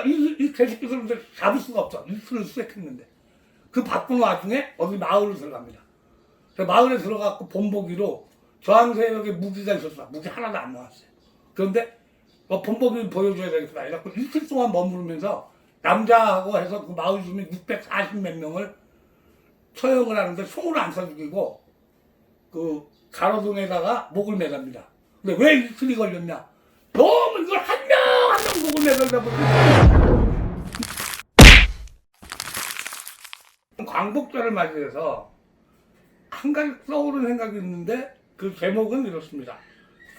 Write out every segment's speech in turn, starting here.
이 개새끼들을 잡을 수가 없어. 이틀을 수색했는데. 그 바쁜 와중에 어디 마을을 들어갑니다. 마을에 들어가고 본보기로 저항세력에 무기가 있었어. 무기 하나도 안 나왔어요. 그런데 본보기를 보여줘야 되겠다. 이래갖고 이틀 동안 머무르면서 남자하고 해서 그 마을 주민 640몇 명을 처형을 하는데 총을 안 쏴 죽이고 그 가로등에다가 목을 매갑니다. 근데 왜 이틀이 걸렸냐? 너무 이걸 한 명 한 명 목을 매달다 보니 광복절을 맞이해서 한 가지 떠오르는 생각이 있는데 그 제목은 이렇습니다.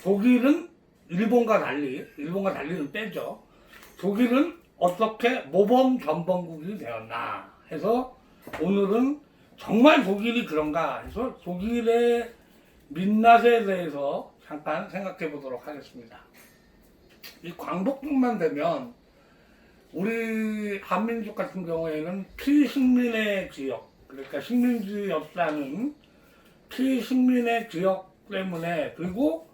독일은 일본과 달리는 빼죠. 독일은 어떻게 모범 전범국이 되었나 해서 오늘은 정말 독일이 그런가 해서 독일의 민낯에 대해서 잠깐 생각해 보도록 하겠습니다. 이 광복절만 되면 우리 한민족 같은 경우에는 피식민의 지역, 그러니까 식민지 역사는 피식민의 지역 때문에, 그리고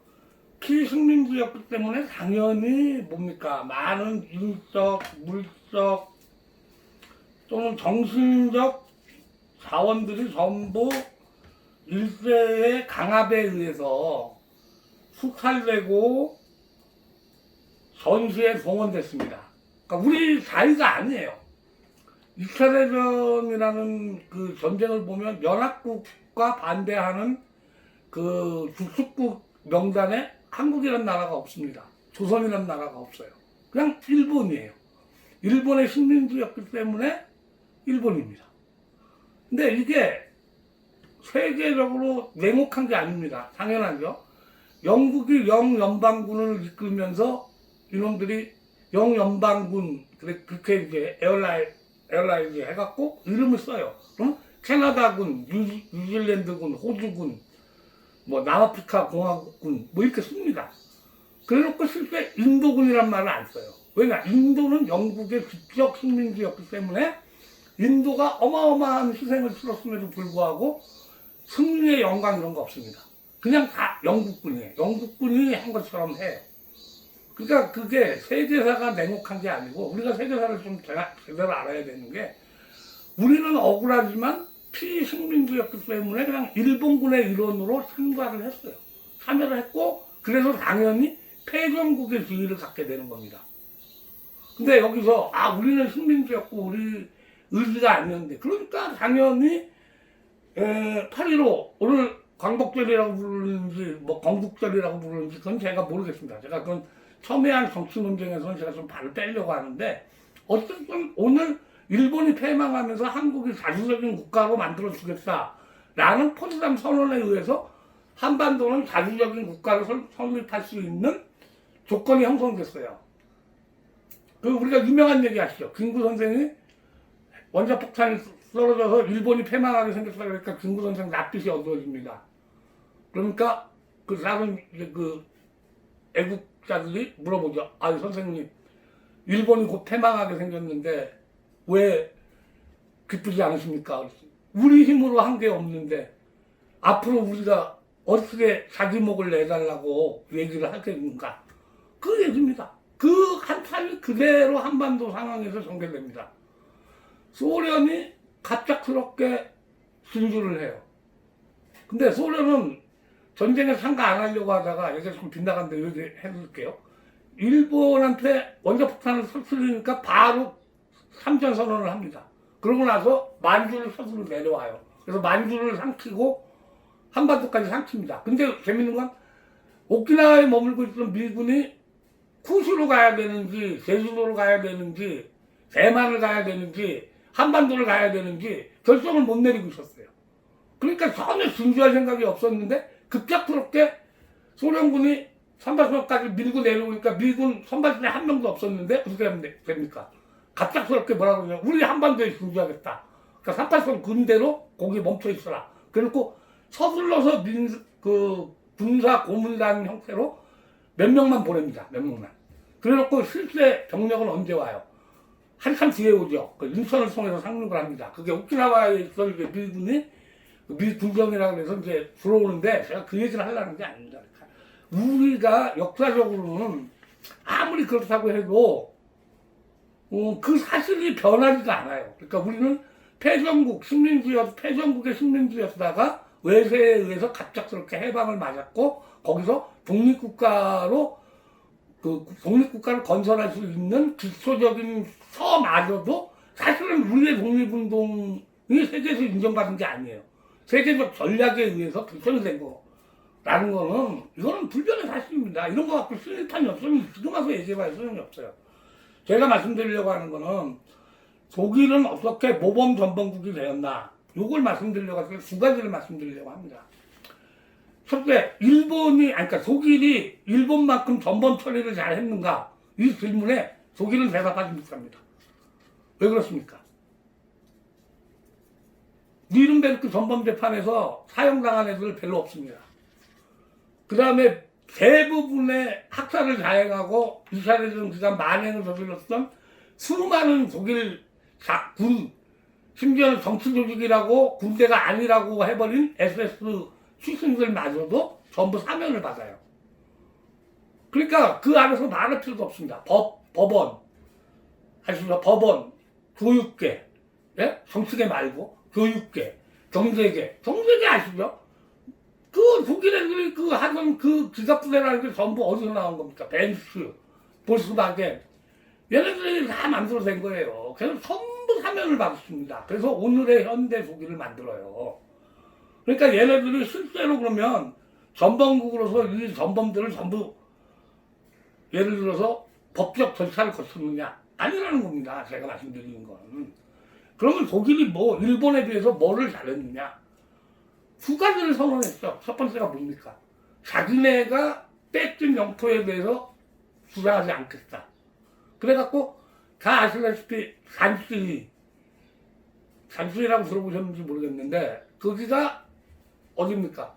피식민지였기 때문에 당연히 뭡니까? 많은 인적, 물적 또는 정신적 자원들이 전부 일제의 강압에 의해서 수탈되고 전시에 동원됐습니다. 그러니까 우리 자유가 아니에요. 2차 대전이라는 그 전쟁을 보면 연합국과 반대하는 그 주축국 명단에 한국이라는 나라가 없습니다. 조선이라는 나라가 없어요. 그냥 일본이에요. 일본의 식민지였기 때문에 일본입니다. 근데 이게 세계적으로 냉혹한 게 아닙니다. 당연하죠. 영국이 영연방군을 이끌면서 이놈들이 영연방군, 그렇게 이제 에어라인즈 해갖고 이름을 써요. 그럼 캐나다군, 뉴질랜드군, 호주군, 뭐 남아프리카 공화국군 뭐 이렇게 씁니다. 그래놓고 실제 인도군이란 말을 안 써요. 왜냐? 인도는 영국의 직접 식민지였기 때문에 인도가 어마어마한 희생을 치렀음에도 불구하고 승리의 영광 이런 거 없습니다. 그냥 다 영국군이에요. 영국군이 한 것처럼 해요. 그러니까 그게 세계사가 냉혹한 게 아니고 우리가 세계사를 좀 제대로 알아야 되는 게 우리는 억울하지만 피식민지였기 때문에 그냥 일본군의 일원으로 참가를 했어요. 참여를 했고 그래서 당연히 패전국의 지위를 갖게 되는 겁니다. 근데 여기서 우리는 식민지였고 우리 의지가 아니었는데 그러니까 당연히 8.15 오늘 광복절이라고 부르는지 뭐 건국절이라고 부르는지 그건 제가 모르겠습니다. 제가 그건 첨예한 정치 논쟁에서는 제가 좀 발을 빼려고 하는데 어쨌든 오늘 일본이 패망하면서 한국이 자주적인 국가로 만들어주겠다라는 포츠담 선언에 의해서 한반도는 자주적인 국가를 설립할 수 있는 조건이 형성됐어요. 그 우리가 유명한 얘기 아시죠? 김구 선생이 원자폭탄이 떨어져서 일본이 패망하게 생겼다 그러니까 김구 선생 낯빛이 어두워집니다. 그러니까 그 다른 그 애국자들이 물어보죠. 선생님, 일본이 곧 패망하게 생겼는데 왜 기쁘지 않으십니까? 우리 힘으로 한 게 없는데 앞으로 우리가 어떻게 자기 목을 내달라고 얘기를 하겠는가? 그 얘기입니다. 그 한탄이 그대로 한반도 상황에서 전개됩니다. 소련이 갑작스럽게 진주를 해요. 근데 소련은 전쟁에 참가 안 하려고 하다가 얘기가 좀 빗나간데 여기 해줄게요. 일본한테 원자폭탄을 터뜨리니까 바로 참전선언을 합니다. 그러고 나서 만주를 스스로 내려와요. 그래서 만주를 삼키고 한반도까지 삼킵니다. 근데 재밌는 건 오키나와에 머물고 있던 미군이 쿠슈로 가야 되는지 제주도로 가야 되는지 대만을 가야 되는지 한반도를 가야 되는지 결정을 못 내리고 있었어요. 그러니까 전혀 진주할 생각이 없었는데 급작스럽게 소련군이 선발선까지 밀고 내려오니까 미군 선발진에 한 명도 없었는데 어떻게 하면 됩니까? 갑작스럽게 뭐라 그러냐? 우리 한반도에 진주하겠다. 그러니까 38선 군대로 거기 멈춰 있어라. 그래놓고 서둘러서 군사 고문단 형태로 몇 명만 보냅니다. 몇 명만. 그래놓고 실제 병력은 언제 와요? 한참 뒤에 오죠. 그 인천을 통해서 상륙을 합니다. 그게 오키나와에 있던 미군이 미군정이라고 해서 이제 들어오는데 제가 그 얘기를 하려는 게 아닙니다. 우리가 역사적으로는 아무리 그렇다고 해도 그 사실이 변하지가 않아요. 그러니까 우리는 패전국, 패전국의 식민지였다가 외세에 의해서 갑작스럽게 해방을 맞았고, 거기서 독립국가로, 독립국가를 건설할 수 있는 기초적인 서마저도 사실은 우리의 독립운동이 세계에서 인정받은 게 아니에요. 세계적 전략에 의해서 결정이 된 거라는 거는, 이거는 불변의 사실입니다. 이런 거 갖고 쓸데탄이 없으면 지금 와서 얘기해봐야 소용이 없어요. 제가 말씀드리려고 하는 거는, 독일은 어떻게 모범 전범국이 되었나, 요걸 말씀드리려고 해서 두 가지를 말씀드리려고 합니다. 첫째, 그러니까 독일이 일본만큼 전범 처리를 잘 했는가? 이 질문에 독일은 대답하지 못합니다. 왜 그렇습니까? 뉘른베르크 전범 재판에서 사형당한 애들 별로 없습니다. 그 다음에 대부분의 학살을 자행하고 2차 대전 기간 만행을 저질렀던 수많은 독일 군, 심지어는 정치 조직이라고 군대가 아니라고 해버린 SS 출신들마저도 전부 사면을 받아요. 그러니까 그 안에서 말할 필요도 없습니다. 법원, 아시죠? 법원, 교육계, 예? 정치계 말고 교육계, 경제계 아시죠? 그 독일 애들이 하던 기갑부대라는 게 전부 어디서 나온 겁니까? 벤츠, 볼스바겐, 얘네들이 다 만들어낸 거예요. 그래서 전부 사면을 받습니다. 그래서 오늘의 현대 독일을 만들어요. 그러니까 얘네들이 실제로 그러면 전범국으로서 이 전범들을 전부 예를 들어서 법적 절차를 거쳤느냐? 아니라는 겁니다. 제가 말씀드리는 건. 그러면 독일이 일본에 비해서 뭐를 잘했느냐? 두 가지를 선언했어. 첫 번째가 뭡니까? 자기네가 뺏긴 영토에 대해서 주장하지 않겠다. 그래갖고 다 아시다시피 산수이라고 들어보셨는지 모르겠는데 거기가 어디입니까?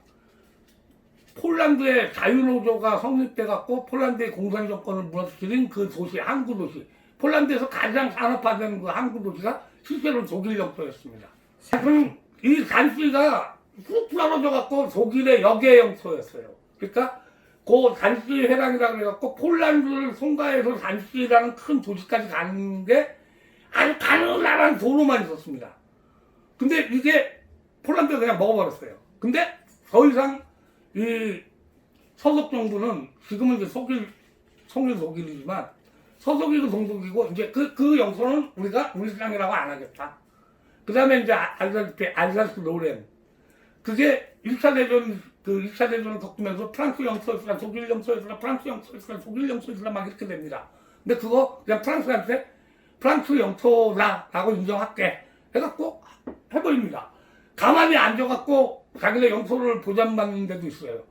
폴란드의 자유노조가 성립돼갖고 폴란드의 공산정권을 무너뜨린 그 도시, 항구 도시. 폴란드에서 가장 산업화된 그 항구 도시가 실제로 독일 영토였습니다. 그럼 이 산수이가 쭉 부러져갖고 독일의 역의 영토였어요. 그러니까 그 산수이 회랑이라고 해갖고 폴란드를 통과해서 산수이라는 큰 도시까지 가는 게 아주 가느다란 도로만 있었습니다. 근데 이게 폴란드가 그냥 먹어버렸어요. 근데 더 이상 이 서독 정부는 지금은 이제 송일 독일이지만 서독이고 동독이고 이제 그 영토는 우리가 우리 땅이라고 안 하겠다. 그 다음에 이제 알다시피 알사스 로렌. 그게 1차 대전을 겪으면서 프랑스 영토였으나 독일 영토였으나 프랑스 영토였으나 독일 영토였으나 막 이렇게 됩니다. 근데 그거 그냥 프랑스한테 프랑스 영토다라고 인정할게 해갖고 해버립니다. 가만히 앉아갖고 자기네 영토를 보장받는 데도 있어요.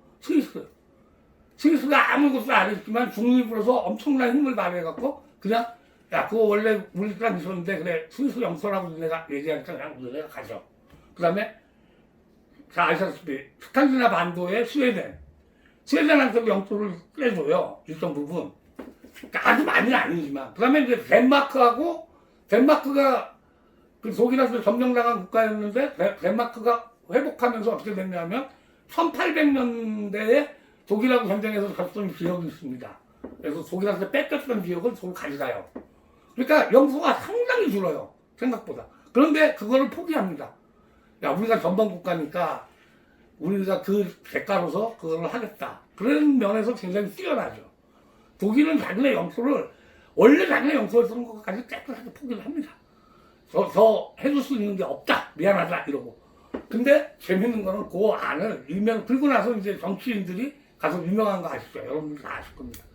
스위스가 아무것도 안 했지만 중립으로서 엄청난 힘을 발휘해갖고 그냥 야 그거 원래 우리 땅 있었는데 그래 스위스 영토라고 내가 얘기하니까 그냥 우리가 가죠. 그 다음에 자 아시다시피 스칸디나 반도의 스웨덴한테 영토를 떼줘요. 일정 부분. 그러니까 아주 많이는 아니지만 그 다음에 이제 덴마크가 그 독일한테 점령당한 국가였는데 덴마크가 회복하면서 어떻게 됐냐면 1800년대에 독일하고 전쟁에서 졌던 지역이 있습니다. 그래서 독일한테 뺏겼던 지역을 서로 가져가요. 그러니까 영토가 상당히 줄어요. 생각보다. 그런데 그거를 포기합니다. 야 우리가 전범국가니까 우리가 그 대가로서 그걸 하겠다. 그런 면에서 굉장히 뛰어나죠. 독일은 자기네 영토를 원래 자기네 영토였던 것까지 깨끗하게 포기를 합니다. 더 해줄 수 있는 게 없다. 미안하다 이러고. 근데 재밌는 거는 그 안을 그리고 나서 이제 정치인들이 가서 유명한 거 아시죠? 여러분들 다 아실 겁니다.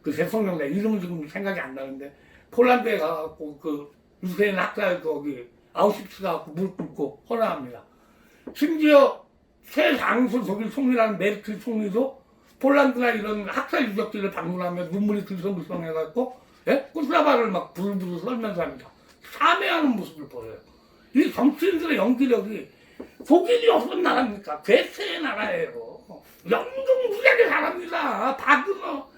그 대통령 내 이름은 지금 생각이 안 나는데 폴란드에 가갖고 그 유세인 학살 거기 아우슈비츠 가갖고 무릎 꿇고 헌화합니다. 심지어 최장수 독일 총리라는 메르켈 총리도 폴란드나 이런 학살 유적지를 방문하며 눈물이 들썩들썩해갖고 꽃다발을 막 부르르 썰면서 합니다. 참회하는 모습을 보여요. 이 정치인들의 연기력이 독일이 어떤 나라입니까? 괴테의 나라예요. 연극 무지하게 잘합니다. 바그너,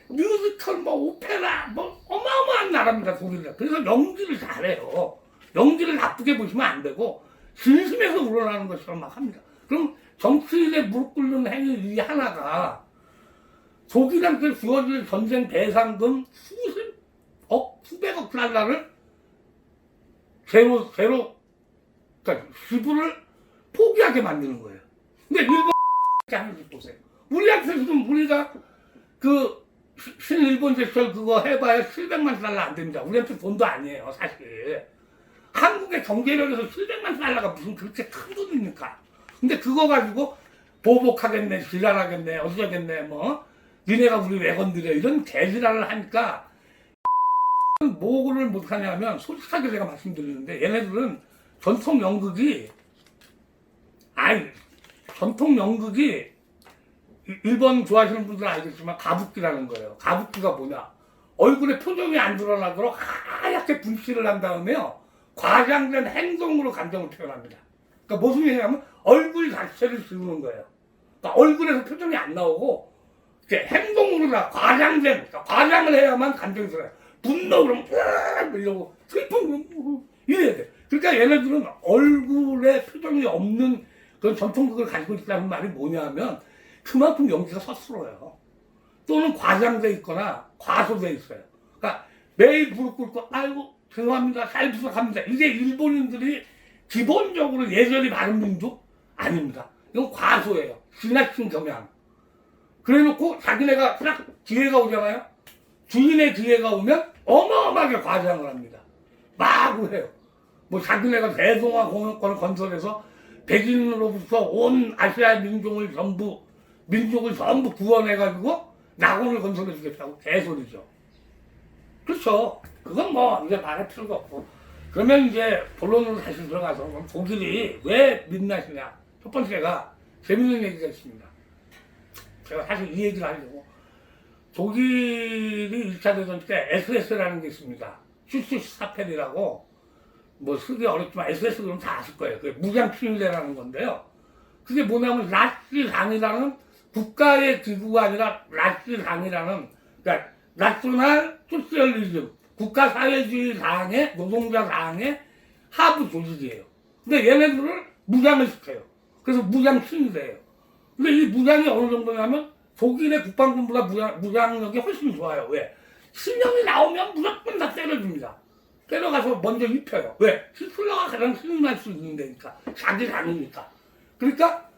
뮤지컬, 오페라, 어마어마한 나라입니다. 독일은. 그래서 연기를 잘해요. 연기를 나쁘게 보시면 안 되고 진심에서 우러나는 것처럼 막 합니다. 그럼 정치인의 무릎 꿇는 행위 이 하나가 독일한테 주어질 전쟁 배상금 수백억 달러를 제로, 그러니까 지불을 포기하게 만드는 거예요. 근데 일본 하는 짓 보세요. 우리한테 지금 우리가 그 신일본 제철 그거 해봐야 700만 달러 안 됩니다. 우리한테 돈도 아니에요, 사실. 한국의 경제력에서 700만 달러가 무슨 그렇게 큰 돈입니까? 근데 그거 가지고 보복하겠네, 지랄하겠네, 어쩌겠네, 뭐. 니네가 우리 왜 건드려. 이런 개지랄을 하니까 뭐를 못하냐면, 솔직하게 제가 말씀드리는데, 얘네들은 전통 연극이 일본 좋아하시는 분들은 알겠지만 가부키라는 거예요. 가부키가 뭐냐? 얼굴에 표정이 안 드러나도록 하얗게 분칠을 한 다음에요. 과장된 행동으로 감정을 표현합니다. 그러니까 무슨 얘기냐면 얼굴 자체를 지우는 거예요. 그러니까 얼굴에서 표정이 안 나오고 이렇게 행동으로 다 과장된, 그러니까 과장을 해야만 감정이 들어요. 분노 그러면 이러고 슬픔 그러면 이래야 돼. 그러니까 얘네들은 얼굴에 표정이 없는 그런 전통극을 가지고 있다는 말이 뭐냐면 그만큼 연기가 서툴어요. 또는 과장돼 있거나 과소돼 있어요. 그러니까 매일 무릎 꿇고 아이고 죄송합니다 잘 부탁합니다. 이게 일본인들이 기본적으로 예절이 바른 민족 아닙니다. 이건 과소예요. 지나친 경향. 그래놓고 자기네가 딱 기회가 오잖아요. 주인의 기회가 오면 어마어마하게 과장을 합니다. 마구 해요. 뭐 자기네가 대동아 공영권을 건설해서 백인으로부터 온 아시아 민족을 전부 구원해가지고 낙원을 건설해 주겠다고 개소리죠. 그렇죠. 그건 뭐 이제 말할 필요가 없고. 그러면 이제 본론으로 다시 들어가서 그럼 독일이 왜 민낯이냐. 첫 번째가 재밌는 얘기가 있습니다. 제가 사실 이 얘기를 하려고. 독일이 1차 대전 때 SS라는 게 있습니다. 슈슈스타펠이라고 뭐 쓰기 어렵지만 SS 그럼 다 아실 거예요. 그게 무장친일레라는 건데요. 그게 뭐냐면 나치당이라는 국가의 기구가 아니라 나치당이라는, 그러니까 나셔널 소셜리즘, 국가사회주의 당의, 노동자 당의 하부 조직이에요. 근데 얘네들을 무장을 시켜요. 그래서 무장친일레예요. 근데 이 무장이 어느 정도냐면 독일의 국방군보다 무장력이 훨씬 좋아요. 왜? 신형이 나오면 무조건 다 때려줍니다. 때려가서 먼저 입혀요. 왜? 히틀러가 가장 신임할 수 있는 데니까. 자기 당이니까. 그러니까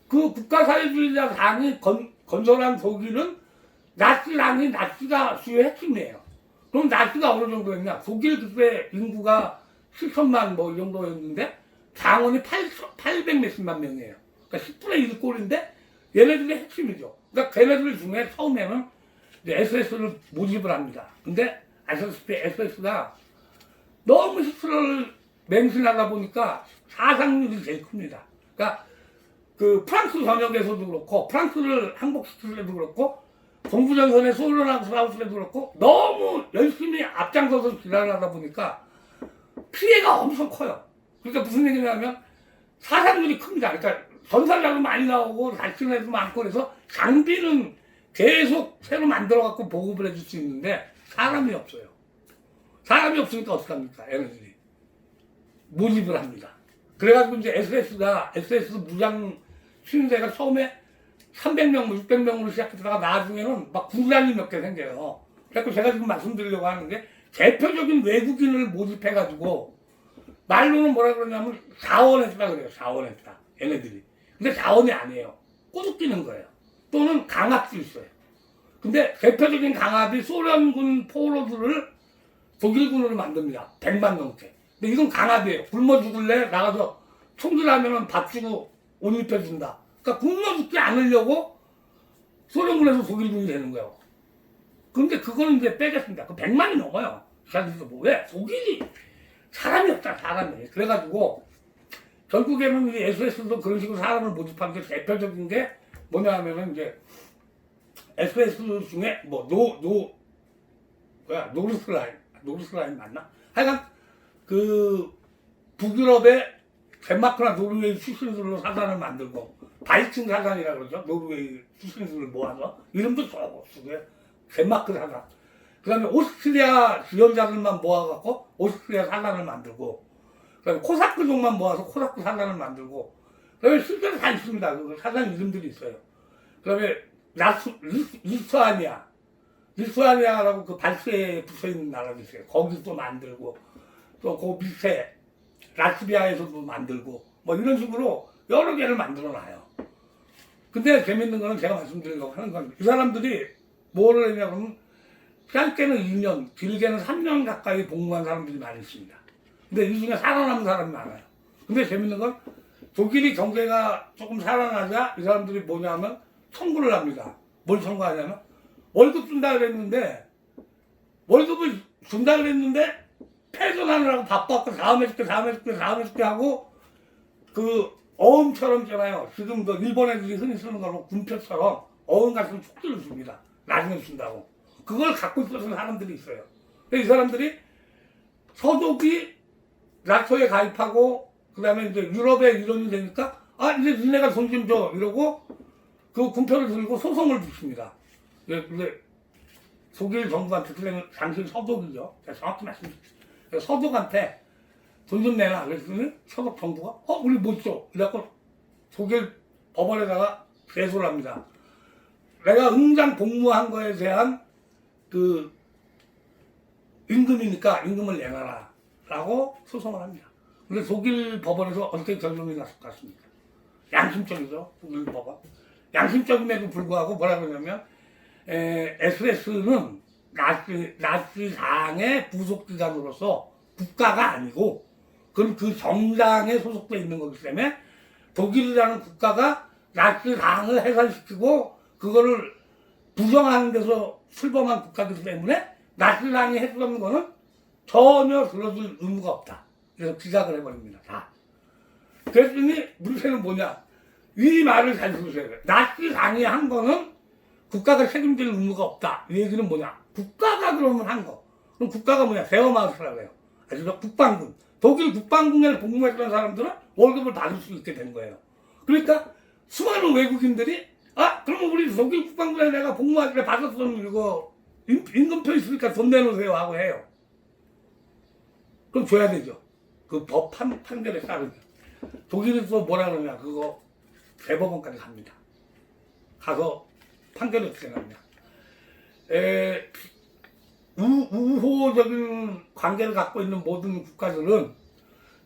그 국가사회주의자 당이 건설한 독일은 나치당이 나치가 주요 핵심이에요. 그럼 나치가 어느 정도였냐? 독일 그때 인구가 7천만 뭐 이 정도였는데 당원이 800 몇십만 명이에요. 그러니까 10분의 1꼴인데 얘네들이 핵심이죠. 그러니까 걔네들 중에 처음에는 SS를 모집을 합니다. 근데 아시다시피 SS가 너무 히틀러를 맹신하다 보니까 사상률이 제일 큽니다. 그러니까 그 프랑스 전역에서도 그렇고 프랑스를 항복시킬 때도 그렇고 동부전선에 소련하고 싸울 때도 그렇고 너무 열심히 앞장서서 지랄을 하다 보니까 피해가 엄청 커요. 그러니까 무슨 얘기냐면 사상률이 큽니다. 그러니까 전사자도 많이 나오고 다치는 애도 많고 그래서 장비는 계속 새로 만들어갖고 보급을 해줄 수 있는데 사람이 없어요. 사람이 없으니까 어떡합니까? 얘네들이 모집을 합니다. 그래가지고 이제 SS 무장 신세가 처음에 300명, 600명으로 시작했다가 나중에는 막 군단이 몇 개 생겨요. 그래서 제가 지금 말씀드리려고 하는 게 대표적인 외국인을 모집해가지고 말로는 뭐라 그러냐면 자원했다 그래요. 자원했다. 얘네들이. 근데 자원이 아니에요. 꼬드기는 거예요. 또는 강압도 있어요. 근데 대표적인 강압이 소련군 포로들을 독일군으로 만듭니다. 100만 넘게. 근데 이건 강압이에요. 굶어 죽을래? 나가서 총질하면은 밥 주고 옷 입혀준다. 그러니까 굶어 죽지 않으려고 소련군에서 독일군이 되는 거예요. 그런데 그거는 이제 빼겠습니다. 그 100만이 넘어요. 그래서 뭐 왜? 독일이 사람이 없다, 사람이. 그래가지고 결국에는 이 SS도 그런 식으로 사람을 모집하는 게 대표적인 게 뭐냐 하면은 이제 SS 중에 뭐 노르스라인 맞나? 하여간 그 북유럽의 덴마크나 노르웨이 출신들로 사단을 만들고 바이킹 사단이라 그러죠. 노르웨이 출신들을 모아서 이름도 좋고 덴마크 사단. 그 다음에 오스트리아 지원자들만 모아갖고 오스트리아 사단을 만들고 그 다음에 코사크족만 모아서 코사크 사단을 만들고 그 다음에 실제로 다 있습니다. 그 사단 이름들이 있어요. 그 다음에 리투아니아 리투아니아라고 그 발스에 붙어 있는 나라도 있어요. 거기서 만들고 또 그 밑에 라트비아에서도 만들고 뭐 이런 식으로 여러 개를 만들어 놔요. 근데 재밌는 거는 제가 말씀드리려고 하는 건 이 사람들이 뭐를 했냐면 짧게는 2년, 길게는 3년 가까이 복무한 사람들이 많이 있습니다. 근데 이 중에 살아남은 사람이 많아요. 근데 재밌는 건 독일이 경제가 조금 살아나자 이 사람들이 뭐냐면 청구를 합니다. 뭘 청구하냐면 월급 준다 그랬는데 월급을 준다 그랬는데 패전하느라고 바빴고 다음에 줄게 하고 그 어음처럼 있잖아요. 지금 그 일본 애들이 흔히 쓰는 걸로 군표처럼 어음 같은 축지를 줍니다. 나중에 준다고. 그걸 갖고 있어서 사람들이 있어요. 이 사람들이 서독이 나토에 가입하고 그 다음에 이제 유럽에 이론이 되니까 아 이제 니네가 돈 좀 줘 이러고 그 군표를 들고 소송을 붙입니다. 근데 독일 정부한테 그러면 당신 서독이죠. 제가 정확히 말씀드릴게요. 서독한테 돈 좀 내라 그랬더니 서독 정부가 우리 못 줘. 그래갖고 독일 법원에다가 제소를 합니다. 내가 응장 복무한 거에 대한 그 임금이니까 임금을 내놔라 라고 소송을 합니다. 근데 독일 법원에서 어떻게 결론이 났을 것 같습니까? 양심적이죠. 독일 법원. 양심적임에도 불구하고 뭐라 그러냐면 SS는 나치당의 부속기관으로서 국가가 아니고 그건 그 정당에 소속돼 있는 거기 때문에 독일이라는 국가가 나치당을 해산시키고 그거를 부정하는 데서 출범한 국가이기 때문에 나치당이 했던 거는 전혀 들어줄 의무가 없다. 그래서 기각을 해버립니다. 다. 그랬더니 문제는 뭐냐. 이 말을 잘 들으셔야 돼요. 나치당이 한 거는 국가가 책임질 의무가 없다. 이 얘기는 뭐냐. 국가가 그러면 한 거. 그럼 국가가 뭐냐. 베어마우스라고 해요. 아시죠? 국방군. 독일 국방군에 복무했던 사람들은 월급을 받을 수 있게 된 거예요. 그러니까 수많은 외국인들이 그러면 우리 독일 국방군에 내가 복무할 때 받았던 이거 임금표 있으니까 돈 내놓으세요 하고 해요. 그럼 줘야 되죠. 그 법 판결에 따르면. 독일이 또 뭐라 그러냐. 그거 대법원까지 갑니다. 가서 판결이 어떻게 나오냐. 우호적인 관계를 갖고 있는 모든 국가들은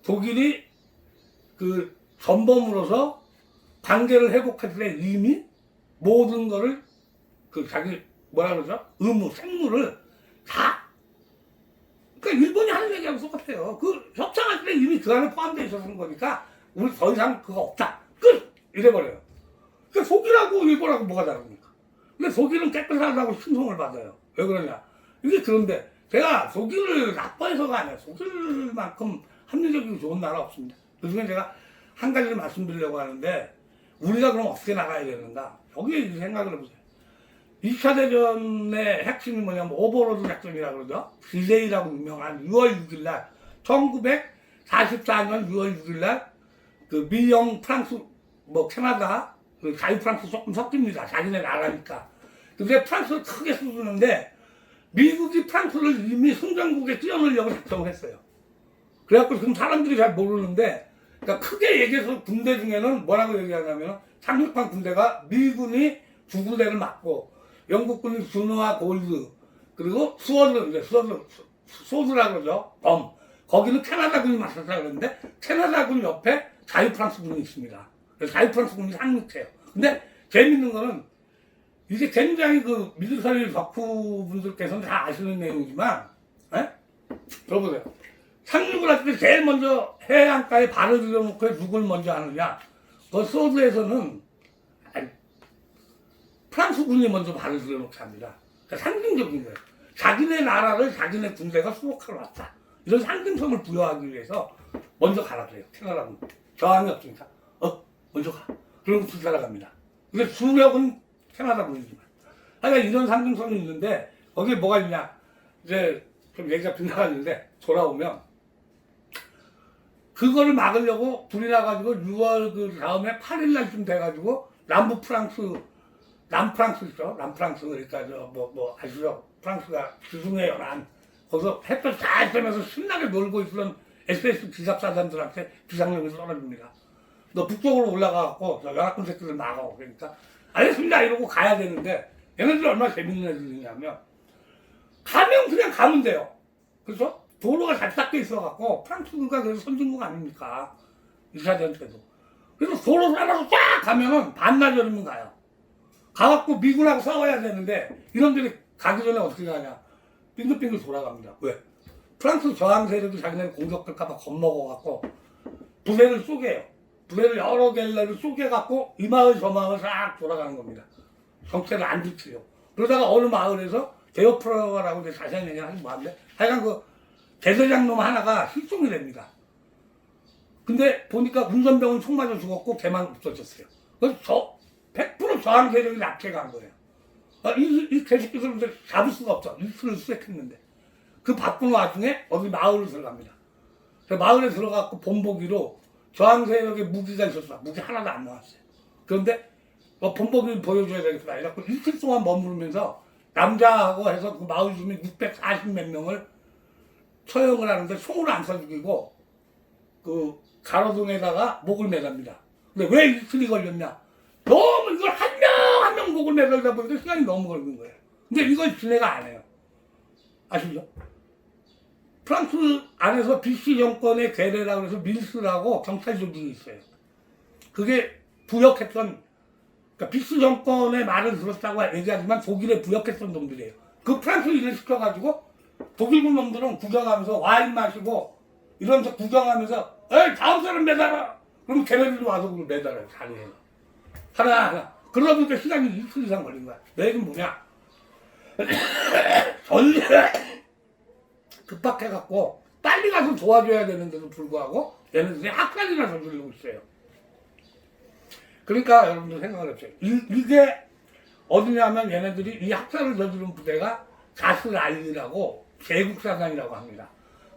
독일이 그 전범으로서 관계를 회복할 때 이미 모든 거를 그 자기 뭐라 그러죠? 의무, 생무를 다 그러니까 일본이 하는 얘기하고 똑같아요. 그 협상할 때 이미 그 안에 포함되어 있었던 거니까 우리 더 이상 그거 없다. 끝! 이래버려요. 그러니까 독일하고 일본하고 뭐가 다릅니까? 근데 독일은 깨끗하다고 칭송을 받아요. 왜 그러냐? 이게 그런데 제가 독일을 나빠해서가 아니라 독일만큼 합리적이고 좋은 나라 없습니다. 그중에 제가 한 가지를 말씀드리려고 하는데 우리가 그럼 어떻게 나가야 되는가? 여기에 생각을 해보세요. 2차 대전의 핵심이 뭐냐면 오버로드 작전이라고 그러죠. 디데이라고 유명한 6월 6일 날 1944년 6월 6일 날 그 미영 프랑스 뭐 캐나다 그 자유 프랑스 조금 섞입니다. 자기네 나라니까. 근데 프랑스를 크게 쏘는데 미국이 프랑스를 이미 승전국에 뛰어넣으려고 작정을 했어요. 그래갖고 지금 사람들이 잘 모르는데 그러니까 크게 얘기해서 군대 중에는 뭐라고 얘기하냐면 상륙한 군대가 미군이 두 군대를 맞고 영국군이 준우와 골드 그리고 소드라 그러죠. 범 거기는 캐나다군이 맞섰다 그러는데 캐나다군 옆에 자유프랑스군이 있습니다. 그래서 자유프랑스군이 상륙해요. 근데 재밌는 거는 이게 굉장히 그 미드서리 덕후분들께서는 다 아시는 내용이지만 들어보세요. 상륙을 할 때 제일 먼저 해안가에 발을 들여놓고 누굴 먼저 하느냐. 그 소드에서는 프랑스군이 먼저 발을 들여놓게 합니다. 그러니까 상징적인 거예요. 자기네 나라를 자기네 군대가 수복하러 왔다. 이런 상징성을 부여하기 위해서 먼저 가라 그래요. 캐나다군. 저항이 없으니까 먼저 가. 그러고 들어갑니다. 근데 주력은 캐나다군이지만. 하여간 이런 상징성이 있는데 거기에 뭐가 있냐. 이제 좀 얘기가 빗나갔는데 돌아오면 그거를 막으려고 불이 나가지고 6월 그 다음에 8일 날쯤 돼가지고 남프랑스 있죠. 남프랑스 그러니까 아시죠? 프랑스가 지중해 연안 거기서 햇볕 잘 쐬면서 신나게 놀고 있던 SS 기갑사단들한테 비상령이 떨어집니다. 너 북쪽으로 올라가갖고 연합군 새끼들 막아. 그러니까 알겠습니다 이러고 가야 되는데 얘네들 얼마나 재밌는 애들이냐면 가면 그냥 가면 돼요. 그렇죠? 도로가 잘 닦여 있어갖고 프랑스가 그래서 선진국 아닙니까? 2차 대전 때도. 그래서 도로 따라서 쫙 가면은 반나절이면 가요. 가갖고 미군하고 싸워야 되는데 이놈들이 가기 전에 어떻게 가냐? 빙글빙글 돌아갑니다. 왜? 프랑스 저항 세력이 자기네 공격할까봐 겁먹어갖고 부대를 쪼개요. 부대를 여러 갤러를 쪼개갖고 이 마을 저 마을 싹 돌아가는 겁니다. 정체를 안 지켜요. 그러다가 어느 마을에서 데오프라라고 이제 자세한 얘기는 하지 못하는데 하여간 그 대대장 놈 하나가 실종이 됩니다. 근데 보니까 운전병은 총 맞아 죽었고 걔만 없어졌어요. 그래서 100% 저항 세력이 납치해간 거예요. 이 개새끼들을 잡을 수가 없어. 이틀을 수색했는데. 그 바쁜 와중에 어디 마을로 들어갑니다. 마을에 들어가고 본보기로 저항 세력의 무기가 있었어. 무기 하나도 안 나왔어요. 그런데 본보기를 보여줘야 되겠다. 이래갖고 이틀 동안 머무르면서 남자하고 해서 그 마을 주민 640몇 명을 처형을 하는데 총을 안 쏴 죽이고 그 가로등에다가 목을 매답니다. 근데 왜 이틀이 걸렸냐? 너무 이걸 한 명 한 명 목을 매달다 보니까 시간이 너무 걸린 거예요. 근데 이걸 지네가 안 해요. 아시죠? 프랑스 안에서 비시 정권의 괴뢰라고 해서 밀스라고 경찰 조직이 있어요. 그게 부역했던, 그러니까 비시 정권의 말을 들었다고 얘기하지만 독일에 부역했던 놈들이에요. 그 프랑스 일을 시켜가지고 독일군 놈들은 구경하면서 와인 마시고 이러면서 구경하면서 에이 다음 사람 매달아! 그럼 걔네들이 와서 그걸 매달아요. 자리에. 하나. 그러다 보니까 시간이 이틀 이상 걸린 거야. 내 얘기는 뭐냐? 전례 급박해갖고 빨리 가서 도와줘야 되는데도 불구하고 얘네들이 학살이나 저지르고 있어요. 그러니까 여러분들 생각을 해보세요. 이게 어디냐면 얘네들이 이 학살을 저지른 부대가 가스라인이라고 제국사단이라고 합니다.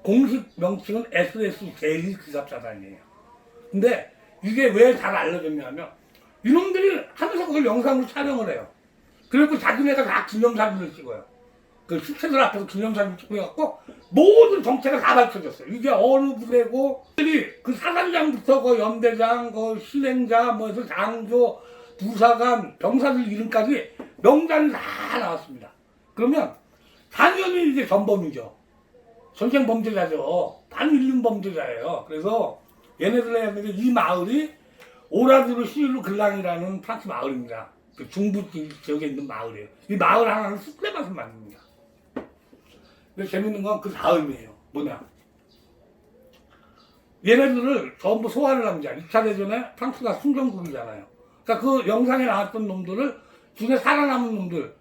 공식 명칭은 SSJ 기갑사단이에요. 근데 이게 왜 잘 알려졌냐면 이놈들이 하면서 그걸 영상으로 촬영을 해요. 그리고 자기네가 다 기념사진을 찍어요. 그 시체들 앞에서 기념사진 찍고 해갖고 모든 정체가 다 밝혀졌어요. 이게 어느 부대고 그 사단장부터 그 연대장, 그 실행자, 뭐 해서 장교, 부사관, 병사들 이름까지 명단이 다 나왔습니다. 그러면 당연히 이제 전범이죠. 전쟁 범죄자죠. 반인륜 범죄자예요. 그래서 얘네들의 이 마을이 오라드르 시일루 글랑이라는 프랑스 마을입니다. 그 중부 지역에 있는 마을이에요. 이 마을 하나는 쑥대밭을 만듭니다. 근데 재밌는 건 그 다음이에요. 뭐냐? 얘네들을 전부 소환을 합니다. 2차 대전에 프랑스가 승전국이잖아요. 그러니까 그 영상에 나왔던 놈들을 중에 살아남은 놈들을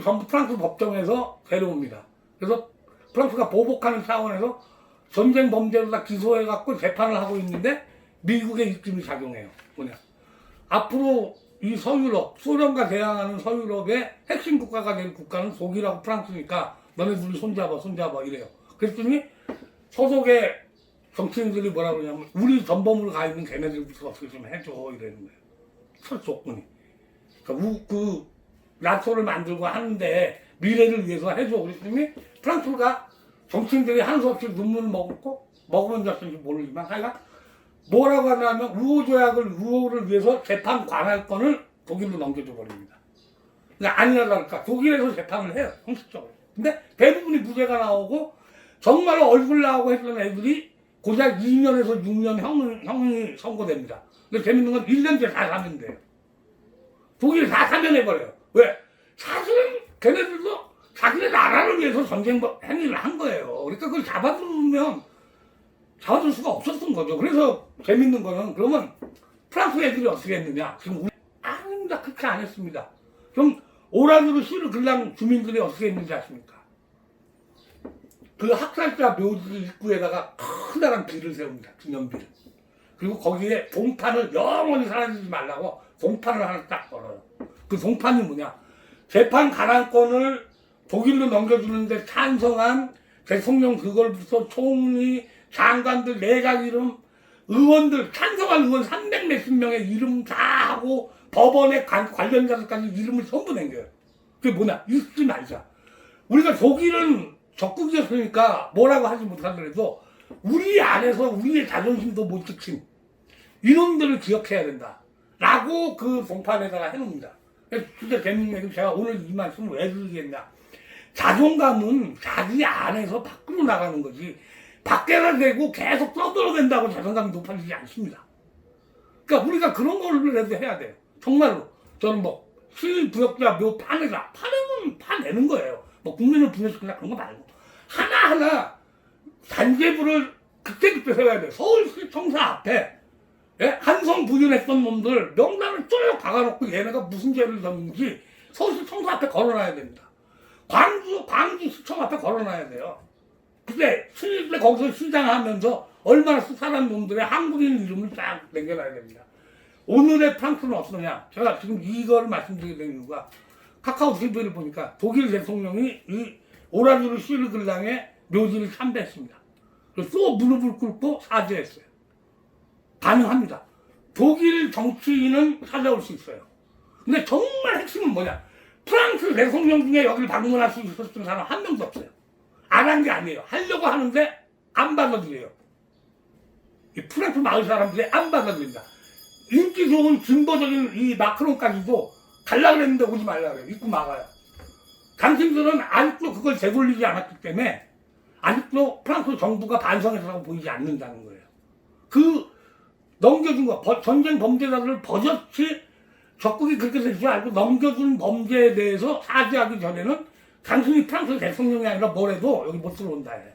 전부 프랑스 법정에서 데려옵니다. 그래서 프랑스가 보복하는 차원에서 전쟁 범죄로 다 기소해갖고 재판을 하고 있는데 미국의 입김이 작용해요. 뭐냐? 앞으로 이 서유럽, 소련과 대항하는 서유럽의 핵심 국가가 될 국가는 독일하고 프랑스니까 너네 둘이 손잡아 이래요. 그랬더니 소속의 정치인들이 뭐라 그러냐면 우리 전범으로 가 있는 걔네들부터 어떻게 좀 해줘 이러는 거예요. 첫 조건이. 그러니까 그 나토를 만들고 하는데 미래를 위해서 해줘. 그랬더니 프랑스가 정치인들이 한수 없이 눈물을 먹으면 졌는지 모르지만 하여간 뭐라고 하냐면 우호를 위해서 재판 관할권을 독일로 넘겨줘 버립니다. 그러니까 아니라 다를까 독일에서 재판을 해요. 형식적으로. 근데 대부분이 무죄가 나오고 정말로 얼굴 나오고 했던 애들이 고작 2년에서 6년 형이 선고됩니다. 근데 재밌는 건 1년째 다 사면돼요. 독일이 다 사면해버려요. 왜? 사실은 걔네들도 자기네 나라를 위해서 전쟁 행위를 한 거예요. 그러니까 그걸 잡아줄 수가 없었던 거죠. 그래서 재밌는 거는 그러면 프랑스 애들이 어떻게 했느냐? 지금 아닙니다. 그렇게 안 했습니다. 그럼 오라드르 시르 글랑 주민들이 어떻게 했는지 아십니까? 그 학살자 묘지 입구에다가 커다란 비를 세웁니다. 기념비를. 그리고 거기에 동판을 영원히 사라지지 말라고 동판을 하나 딱 걸어요. 그 동판이 뭐냐? 재판 관할권을 독일로 넘겨주는데 찬성한 대통령 그걸부터 총리, 장관들, 내각 이름, 의원들, 찬성한 의원 300 몇십 명의 이름 다 하고 법원의 관련자들까지 이름을 전부 남겨요. 그게 뭐냐? 잊지 말자. 우리가 독일은 적국이었으니까 뭐라고 하지 못하더라도 우리 안에서 우리의 자존심도 못 지킨 이놈들을 기억해야 된다. 라고 그 동판에다가 해놓습니다. 진짜 재밌는 얘기 제가 오늘 이 말씀을 왜 드리겠냐. 자존감은 자기 안에서 밖으로 나가는 거지 밖에다 대고 계속 떠들어댄다고 자존감이 높아지지 않습니다. 그러니까 우리가 그런 거라도 해야 돼요. 정말로 저는 뭐 실부역자 묘 파내면 파내는 거예요. 뭐 국민을 분열시키나 그런 거 말고 하나하나 단계부를 그때그때 세워야 돼요. 서울시청사 앞에 한성 부인했던 놈들 명단을 쭉 박아놓고 얘네가 무슨 죄를 졌는지 서울시청사 앞에 걸어놔야 됩니다. 광주시청 앞에 걸어놔야 돼요. 그때 신일 때 거기서 시장하면서 얼마나 수상한 놈들의 한국인 이름을 쫙 남겨놔야 됩니다. 오늘의 프랑스는 어떠냐? 제가 지금 이걸 말씀드리게 된 이유가 카카오 TV를 보니까 독일 대통령이 이 오라주르 시르글랑의 묘지를 참배했습니다. 그래서 또 무릎을 꿇고 사죄했어요. 가능합니다. 독일 정치인은 찾아올 수 있어요. 근데 정말 핵심은 뭐냐? 프랑스 대통령 중에 여기를 방문할 수 있었던 사람 한 명도 없어요. 안 한 게 아니에요. 하려고 하는데 안 받아들여요. 이 프랑스 마을 사람들이 안 받아들인다. 인기 좋은 진보적인 이 마크론까지도 가려고 했는데 오지 말라 그래요. 입구 막아요. 당신들은 아직도 그걸 되돌리지 않았기 때문에 아직도 프랑스 정부가 반성했다고 보이지 않는다는 거예요. 그 넘겨준 거, 전쟁 범죄자들을 버젓이 적극이 그렇게 될 줄 알고 넘겨준 범죄에 대해서 사죄하기 전에는 당신이 프랑스 대통령이 아니라 뭐래도 여기 못 들어온다 해요.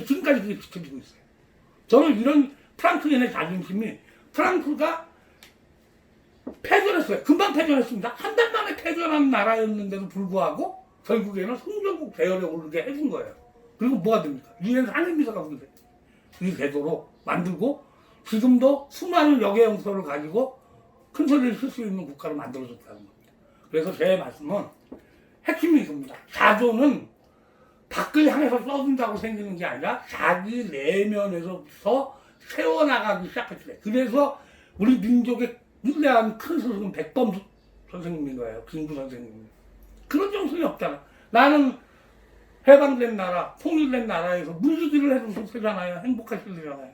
지금까지 그게 지켜지고 있어요. 저는 이런 프랑스인의 자존심이 프랑스가 패전했어요. 금방 패전했습니다. 한 달 만에 패전한 나라였는데도 불구하고 결국에는 성전국 대열에 오르게 해준 거예요. 그리고 뭐가 됩니까? 유엔 상임비서가 그게 되도록 만들고 지금도 수많은 역외용서를 가지고 큰 소리를 쓸 수 있는 국가를 만들어줬다는 겁니다. 그래서 제 말씀은 핵심이 이겁니다. 자존은 밖을 향해서 써준다고 생기는 게 아니라 자기 내면에서부터 세워나가기 시작했을 때. 그래서 우리 민족의 위대한 큰 스승은 백범 선생님인 거예요. 김구 선생님. 그런 정신이 없잖아. 나는 해방된 나라, 통일된 나라에서 문지기를 해도 좋잖아요. 행복하시려잖아요.